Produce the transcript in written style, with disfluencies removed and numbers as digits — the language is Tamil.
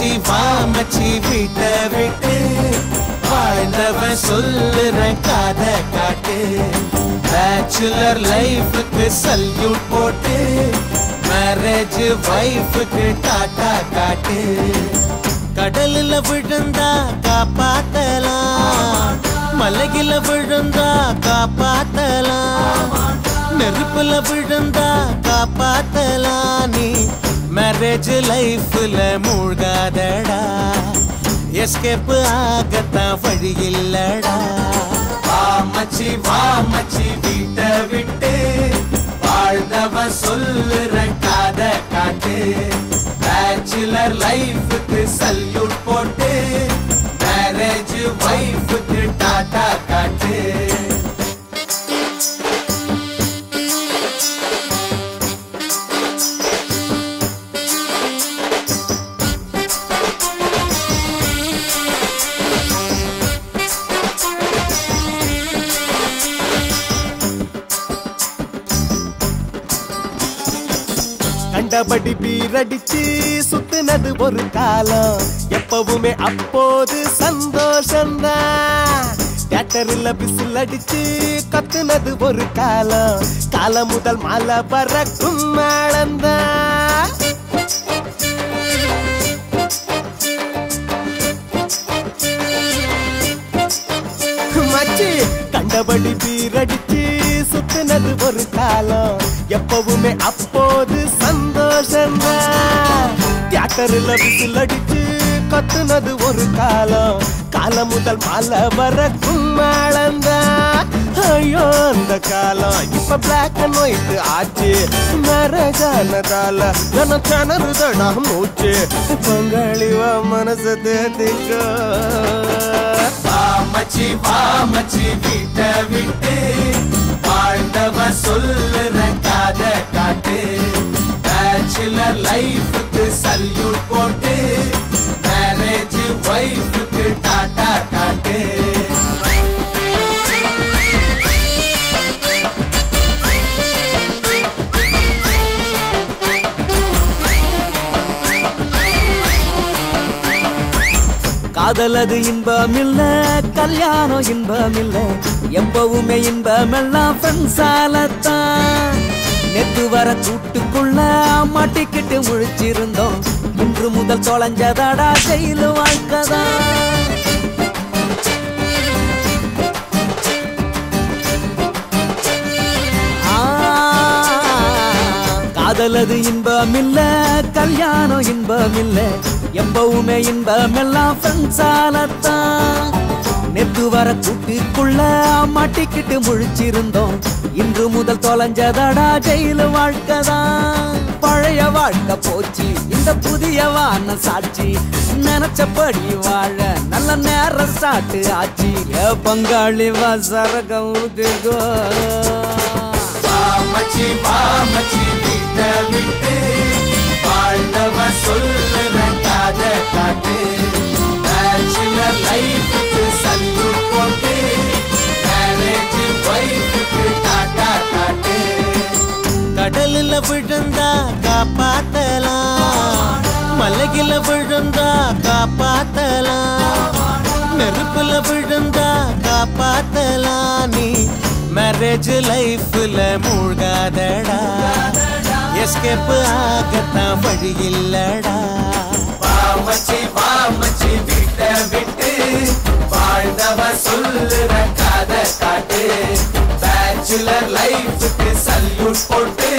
மச்சி வா மச்சி வீட்டை விட்டு வாழ்ந்தவன் சொல்லுற கதை காட்டு பேச்சுலர் லைஃபுக்கு சல்யூட் போட்டு மேரேஜ் வைஃபுக்கு டாட்டா காட்டு கடலில் விழுந்தா காப்பாத்தலாம் மலையில விழுந்தா காப்பாத்தலாம் நெருப்புல விழுந்தா காப்பாத்தலாம் நீ மேரேஜ் லைஃப்ல மூழ்காதடா எஸ்கேப் ஆகத்தான் வழி இல்லடா வா மச்சி வீட்டை விட்டு வாழ்ந்தவன் சொல்லுற கதை காட்டு பேச்சுலர் லைஃபுக்கு சல்யூட் போட்டு மேரேஜ் வைஃபுக்கு டாட்டா காட்டு கண்டபடி பீரடிச்சு சுத்துனது ஒரு காலம் எப்பவுமே அப்போது சந்தோஷம்தான் தியேட்டர்ல பிசில் அடிச்சு கத்துனது ஒரு காலம் காலம் முதல் மலை பறக்கும் மேளம்தான் மச்சி கண்டபடி பீரடிச்சு சுத்துனது ஒரு காலம் எப்பவுமே அப்போது சந்தோஷம்தான் தியேட்டர்ல விசில் அடிச்சு கத்துனது ஒரு காலம் காலம் முதல் மலை வரைக்கும் மேளம்தான் ஐயோ அந்த காலம் இப்ப பிளாக் அண்ட் ஒயிட் ஆச்சு மேரேஜானதால திணறுதடா மூச்சு பொங்கலிவ மனசு தேத்திக்கோ வா மச்சி வீட்டை விட்டு வாழ்ந்தவன் சொல்லுற கதை காட்டு பேச்சுலர் லைஃபுக்கு சல்யூட் போட்டு மேரேஜ் வைஃபுக்கு டாட்டா காட்டு காதலது இன்பம் இல்ல கல்யாணம் இன்பம் இல்ல எப்பவுமே இன்பம் எல்லாம் ஃப்ரெண்ட்ஸாலத்தான் நெத்து வர கூட்டுக்குள்ள மாட்டிக்கிட்டு முழிச்சிருந்தோம் இன்று முதல் தொலைஞ்சதாடா ஜெயிலு வாழ்க்கைதான் காதலது இன்பம் இல்ல கல்யாணம் இன்பம் இல்ல எப்பவுமே இன்பம் எல்லாம் ஃப்ரெண்ட்ஸாலத்தான் நெத்து வர கூட்டுக்குள்ள மாட்டிக்கிட்டு முழிச்சிருந்தோம் இன்று முதல் தொலைஞ்சதாடா ஜெயிலு வாழ்க்கைதான் பழைய வாழ்க்கை போச்சு இந்த புதிய வான சாட்சி நினைச்சபடி வாழ நல்ல நேரம் ஸ்டார்ட் ஆச்சு ஏ பங்காளி வா சரகம் ஊதுகோ வா மச்சி வீட்டை விட்டு வாழ்ந்தவன் சொல்லுற கதை காட்டு பேச்சுலர் லைஃபுக்கு சல்யூட் போட்டு மேரேஜ் வைஃபுக்கு டாட்டா காட்டு கடலில் விழுந்தா காப்பாத்தலாம் மலையில விழுந்தா காப்பாத்தலாம் நெருப்புல விழுந்தா காப்பாத்தலாம் நீ மேரேஜ் லைஃப்ல மூழ்காதடா எஸ்கேப் ஆகத்தான் வழி இல்லடா வா மச்சி வீட்டை விட்டு வாழ்ந்தவன் சொல்லுற கதை காட்டு பேச்சுலர் லைஃபுக்கு சல்யூட் போட்டு